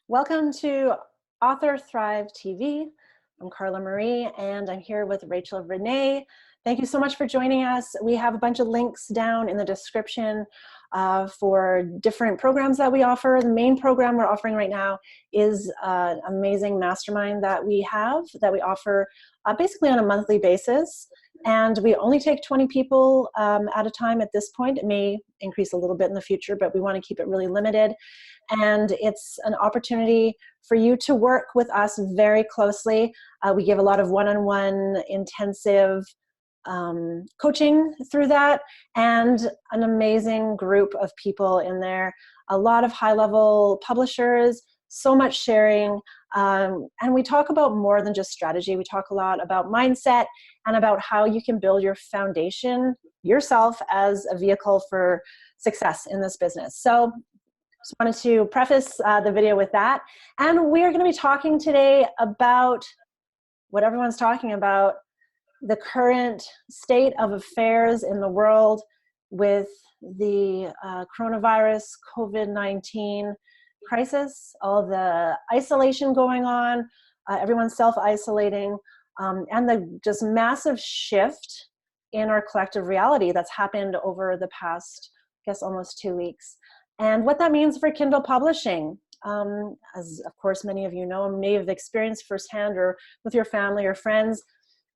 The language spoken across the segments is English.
Welcome to Author Thrive TV. I'm Carla Marie, and I'm here with Rachel Renee. Thank you so much for joining us. We have a bunch of links down in the description for different programs that we offer. The main program we're offering right now is an amazing mastermind that we offer basically on a monthly basis. And we only take 20 people at a time at this point. It may increase a little bit in the future, but we want to keep it really limited. And it's an opportunity for you to work with us very closely. We give a lot of one-on-one intensive coaching through that, and an amazing group of people in there. A lot of high-level publishers, so much sharing. And we talk about more than just strategy. We talk a lot about mindset and about how you can build your foundation yourself as a vehicle for success in this business. So just wanted to preface the video with that. And we are going to be talking today about what everyone's talking about, the current state of affairs in the world with the coronavirus, COVID-19 crisis, all the isolation going on, everyone's self-isolating, and the just massive shift in our collective reality that's happened over the past, I guess, almost 2 weeks. And what that means for Kindle publishing. As of course many of you know and may have experienced firsthand or with your family or friends,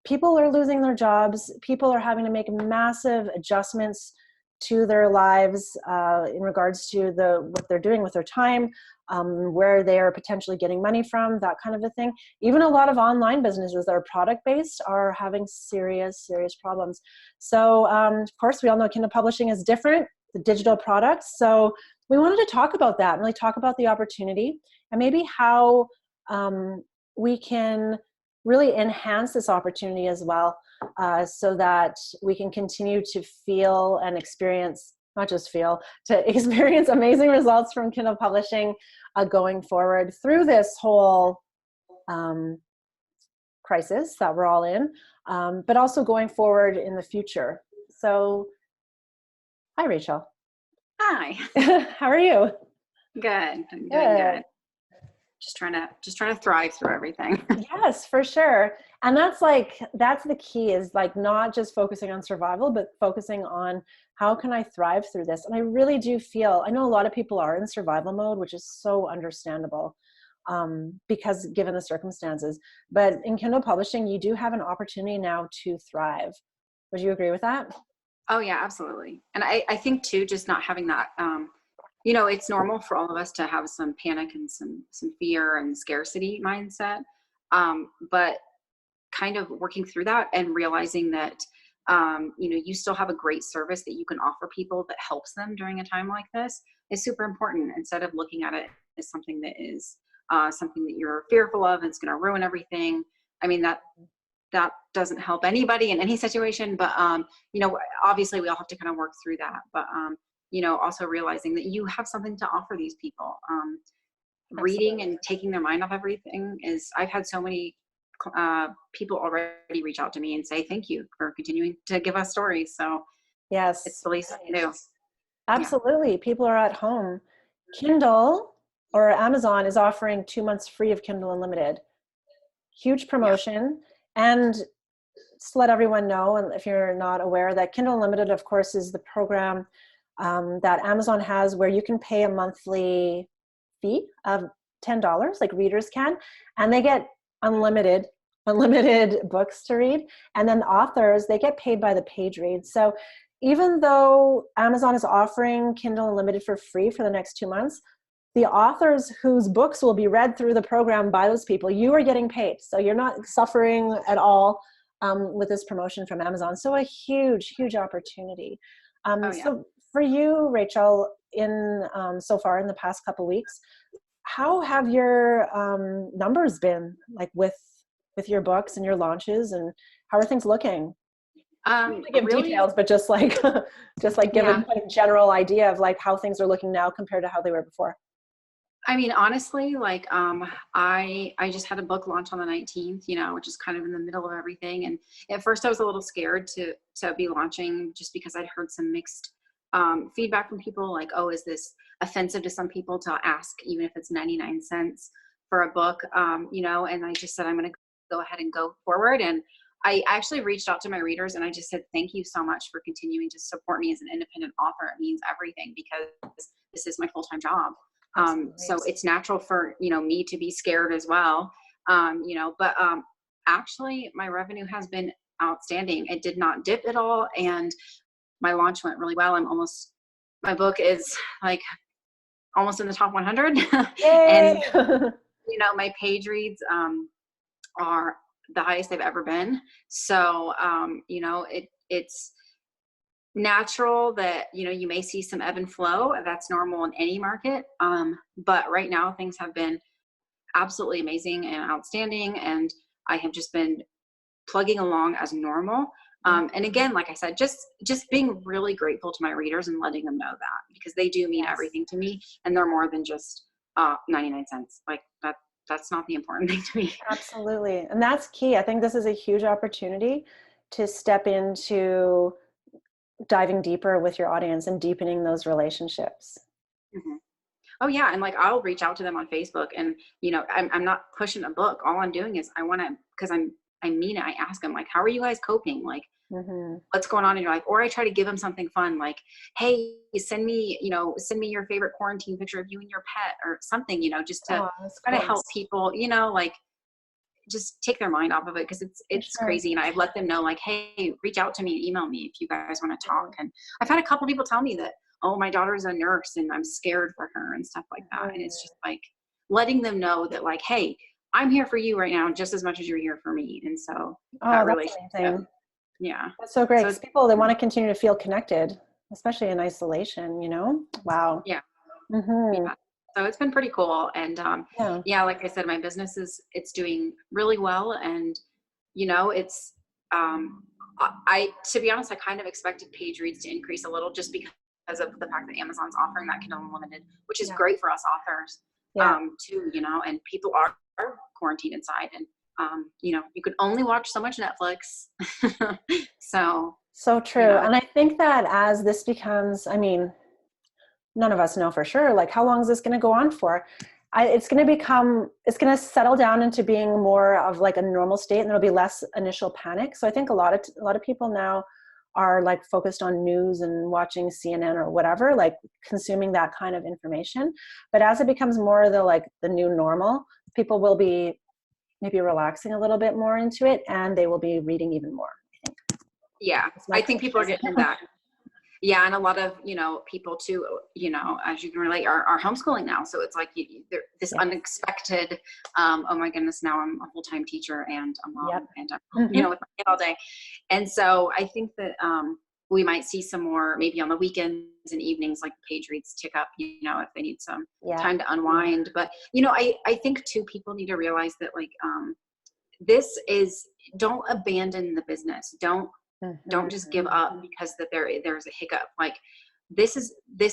people are losing their jobs. People are having to make massive adjustments to their lives in regards to what they're doing with their time, where they are potentially getting money from, that kind of a thing. Even a lot of online businesses that are product-based are having serious, serious problems. So of course, we all know Kindle publishing is different, the digital products. So we wanted to talk about that, really talk about the opportunity and maybe how we can really enhance this opportunity as well, so that we can continue to feel and experience, not just feel, to experience amazing results from Kindle publishing going forward through this whole crisis that we're all in, but also going forward in the future. So, hi, Rachel. Hi. How are you? Good. I'm doing good. Just trying to thrive through everything. Yes, for sure. And that's the key, is like not just focusing on survival, but focusing on how can I thrive through this? And I really do feel, I know a lot of people are in survival mode, which is so understandable because given the circumstances. But in Kindle publishing, you do have an opportunity now to thrive. Would you agree with that? Oh yeah, absolutely. And I think too, just not having that, it's normal for all of us to have some panic and some fear and scarcity mindset. But kind of working through that and realizing that, you still have a great service that you can offer people that helps them during a time like this is super important, instead of looking at it as something that is something that you're fearful of and it's going to ruin everything. I mean, that doesn't help anybody in any situation, but, obviously we all have to kind of work through that, but, also realizing that you have something to offer these people. Reading and taking their mind off everything I've had so many people already reach out to me and say, thank you for continuing to give us stories. So yes, it's the least I do. Absolutely. Yeah. People are at home. Kindle or Amazon is offering 2 months free of Kindle Unlimited. Huge promotion. Yeah. And just to let everyone know, and if you're not aware, that Kindle Unlimited, of course, is the program that Amazon has where you can pay a monthly fee of $10, like readers can, and they get unlimited books to read. And then the authors, they get paid by the page read. So even though Amazon is offering Kindle Unlimited for free for the next 2 months, the authors whose books will be read through the program by those people, you are getting paid. So you're not suffering at all with this promotion from Amazon. So a huge, huge opportunity. So for you, Rachel, in so far in the past couple of weeks, how have your numbers been, like with your books and your launches, and how are things looking? Give really, details, but just like give a general idea of like how things are looking now compared to how they were before. I mean, honestly, like, I just had a book launch on the 19th, which is kind of in the middle of everything. And at first I was a little scared to be launching just because I'd heard some mixed feedback from people like, oh, is this offensive to some people to ask, even if it's 99 cents for a book, you know, and I just said, I'm going to go ahead and go forward. And I actually reached out to my readers and I just said, thank you so much for continuing to support me as an independent author. It means everything because this is my full-time job. So it's natural for, you know, me to be scared as well. You know, but actually my revenue has been outstanding. It did not dip at all. And my launch went really well. My book is like almost in the top 100. And, Yay! you know, my page reads are the highest they've ever been. So, you know, it's natural that, you know, you may see some ebb and flow. That's normal in any market. But right now things have been absolutely amazing and outstanding. And I have just been plugging along as normal. And again, like I said, just being really grateful to my readers and letting them know that, because they do mean everything to me, and they're more than just 99 cents. Like that's not the important thing to me. Absolutely. And that's key. I think this is a huge opportunity to step into diving deeper with your audience and deepening those relationships. Mm-hmm. Oh yeah. And like, I'll reach out to them on Facebook, and, you know, I'm not pushing a book. All I'm doing is I mean it. I ask them, like, how are you guys coping? Like, what's going on in your life? Or I try to give them something fun, like, hey, send me your favorite quarantine picture of you and your pet or something, you know, just to try to help people, you know, like just take their mind off of it. Cause it's crazy. And I've let them know, like, hey, reach out to me, email me if you guys want to talk. And I've had a couple people tell me that, oh, my daughter's a nurse and I'm scared for her and stuff like that. And it's just like letting them know that, like, hey, I'm here for you right now just as much as you're here for me. And so that relationship, yeah, that's so great. So people, they want to continue to feel connected, especially in isolation, you know. Wow. Yeah. Yeah. So it's been pretty cool. And yeah, like I said, my business it's doing really well. And, you know, it's to be honest, I kind of expected page reads to increase a little, just because of the fact that Amazon's offering that Kindle Unlimited, which is great for us authors too, you know, and people are quarantined inside, and you know, you could only watch so much Netflix. So true. You know, and I think that as this becomes, I mean, none of us know for sure, like, how long is this going to go on for? It's going to settle down into being more of like a normal state, and there'll be less initial panic. So I think a lot of people now are like focused on news and watching CNN or whatever, like consuming that kind of information. But as it becomes more the new normal, people will be maybe relaxing a little bit more into it, and they will be reading even more, I think. Yeah, I think people are getting back. Yeah, and a lot of, you know, people too, you know, as you can relate, are homeschooling now. So it's like this unexpected, oh my goodness, now I'm a full-time teacher and a mom, and I'm, you know, with my kid all day. And so I think that we might see some more, maybe on the weekends and evenings, like page reads tick up, you know, if they need some time to unwind. But, you know, I think too, people need to realize that, like, don't abandon the business. Don't just give up because that there's a hiccup. Like this,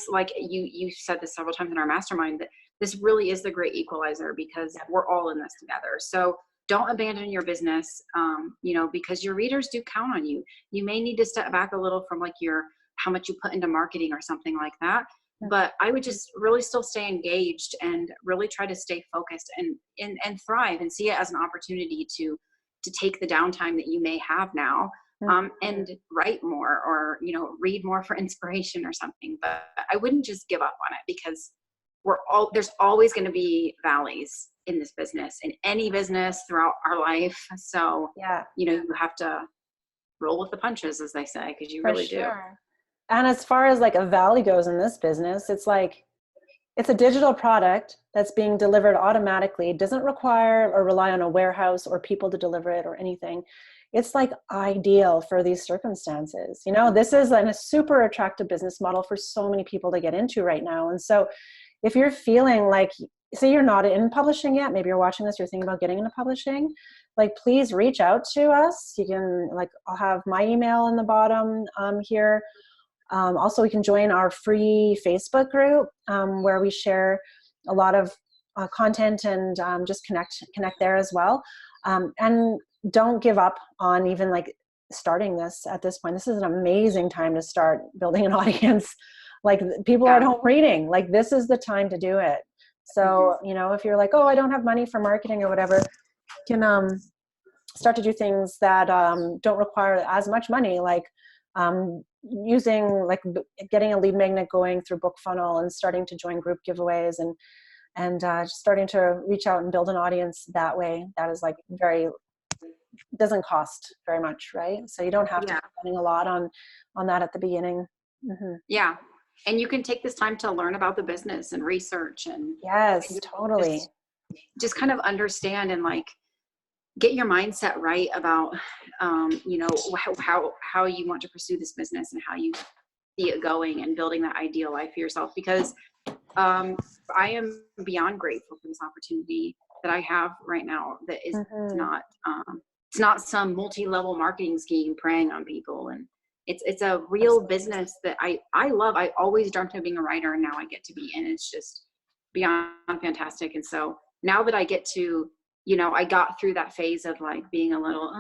like you said this several times in our mastermind, that this really is the great equalizer, because we're all in this together. So don't abandon your business, you know, because your readers do count on you. You may need to step back a little from like how much you put into marketing or something like that. But I would just really still stay engaged and really try to stay focused and thrive, and see it as an opportunity to take the downtime that you may have now, and write more, or, you know, read more for inspiration or something. But I wouldn't just give up on it, because there's always going to be valleys in this business, in any business throughout our life. So, you know, you have to roll with the punches, as they say, because you really do. And as far as like a valley goes in this business, it's like, it's a digital product that's being delivered automatically. It doesn't require or rely on a warehouse or people to deliver it or anything. It's like ideal for these circumstances. You know, this is a super attractive business model for so many people to get into right now. And so if you're feeling like, say you're not in publishing yet, maybe you're watching this, you're thinking about getting into publishing, like, please reach out to us. You can, like, I'll have my email in the bottom here. Also, we can join our free Facebook group where we share a lot of content, and just connect there as well. And don't give up on even like starting this at this point. This is an amazing time to start building an audience. Like people are Yeah. at home reading, like this is the time to do it. So, you know, if you're like, oh, I don't have money for marketing or whatever, you can start to do things that don't require as much money, like using, like getting a lead magnet going through BookFunnel and starting to join group giveaways and just starting to reach out and build an audience that way. That is like doesn't cost very much, right? So you don't have to Yeah. be spending a lot on that at the beginning. Mm-hmm. Yeah. And you can take this time to learn about the business and research Yes, and totally. just kind of understand and like get your mindset right about, you know, how you want to pursue this business and how you see it going and building that ideal life for yourself. Because I am beyond grateful for this opportunity that I have right now. That is Mm-hmm. not, it's not some multi-level marketing scheme preying on people. And it's a real Absolutely. business that I love. I always dreamt of being a writer and now I get to be, and it's just beyond fantastic. And so now that I get to, you know, I got through that phase of like being a little,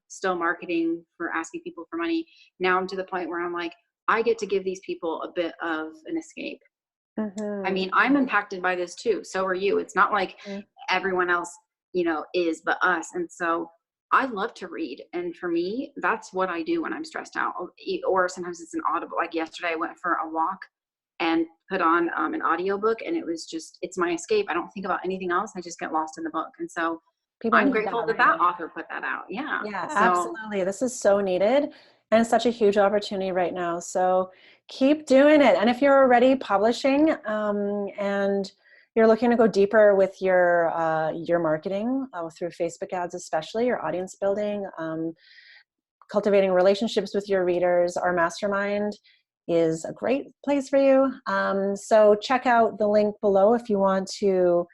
still marketing for asking people for money. Now I'm to the point where I'm like, I get to give these people a bit of an escape. I Mm-hmm. mean, I'm impacted by this too. So are you. It's not like Mm-hmm. everyone else, you know, is but us. And so I love to read. And for me, that's what I do when I'm stressed out. Or sometimes it's an audible. Like yesterday, I went for a walk and put on an audiobook, and it was just, it's my escape. I don't think about anything else. I just get lost in the book. And so People I'm need grateful that that right that now. author put that out. Yeah. Yeah, So absolutely. This is so needed and it's such a huge opportunity right now. So keep doing it. And if you're already publishing and you're looking to go deeper with your marketing through Facebook ads, especially your audience building, cultivating relationships with your readers, our mastermind is a great place for you. So check out the link below if you want to.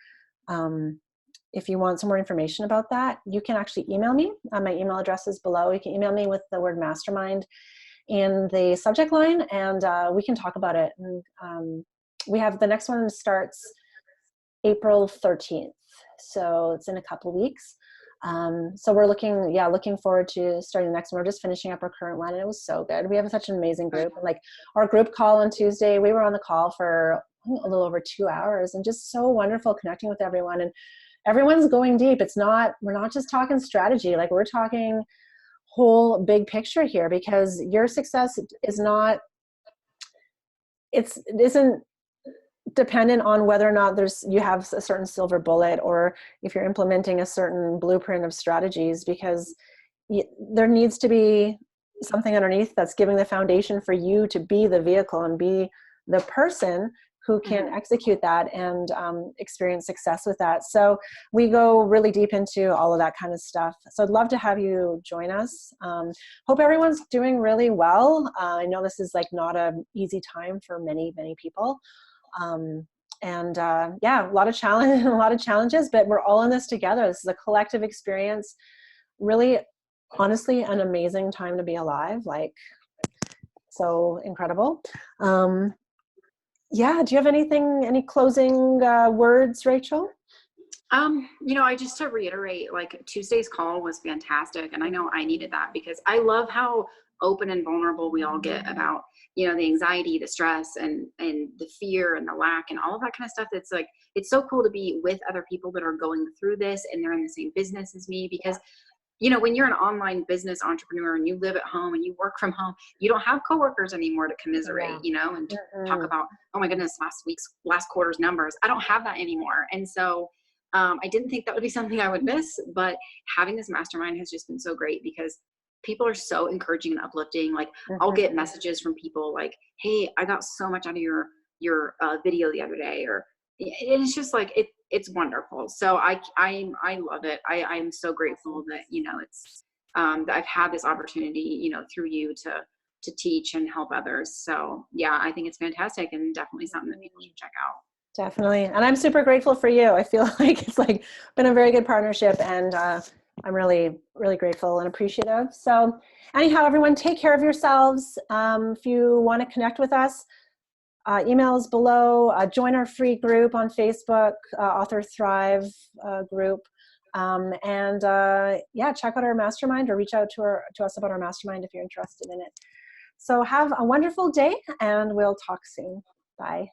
If you want some more information about that, you can actually email me. My email address is below. You can email me with the word mastermind in the subject line, and we can talk about it. And we have the next one starts April 13th. So it's in a couple of weeks. So we're looking forward to starting the next one. We're just finishing up our current one, and it was so good. We have such an amazing group. And like our group call on Tuesday, we were on the call for a little over 2 hours, and just so wonderful connecting with everyone. And everyone's going deep. We're not just talking strategy, like we're talking whole big picture here, because your success it isn't dependent on whether or not you have a certain silver bullet, or if you're implementing a certain blueprint of strategies, because there needs to be something underneath that's giving the foundation for you to be the vehicle and be the person who can execute that and experience success with that. So we go really deep into all of that kind of stuff. So I'd love to have you join us. Hope everyone's doing really well. I know this is like not an easy time for many, many people. Yeah, a lot of challenges, but we're all in this together. This is a collective experience. Really, honestly, an amazing time to be alive. Like, so incredible. Yeah, do you have any closing words, Rachel? You know, I just to reiterate, like Tuesday's call was fantastic. And I know I needed that because I love how open and vulnerable we all get about, you know, the anxiety, the stress and the fear and the lack and all of that kind of stuff. It's like, it's so cool to be with other people that are going through this and they're in the same business as me, because you know, when you're an online business entrepreneur and you live at home and you work from home, you don't have coworkers anymore to commiserate, Yeah. you know, and talk Mm-mm. about, oh my goodness, last quarter's numbers. I don't have that anymore. And so I didn't think that would be something I would miss, but having this mastermind has just been so great because people are so encouraging and uplifting. Like I'll Mhm. get messages from people like, hey, I got so much out of your video the other day, or it's just like it's wonderful. So I love it. I'm so grateful that, you know, it's that I've had this opportunity, you know, through you to teach and help others. So yeah, I think it's fantastic and definitely something that people should check out. Definitely. And I'm super grateful for you. I feel like it's like been a very good partnership, and I'm really, really grateful and appreciative. So anyhow, everyone, take care of yourselves. If you want to connect with us, emails below, join our free group on Facebook, Author Thrive group. Yeah, check out our mastermind or reach out to us about our mastermind if you're interested in it. So have a wonderful day, and we'll talk soon. Bye.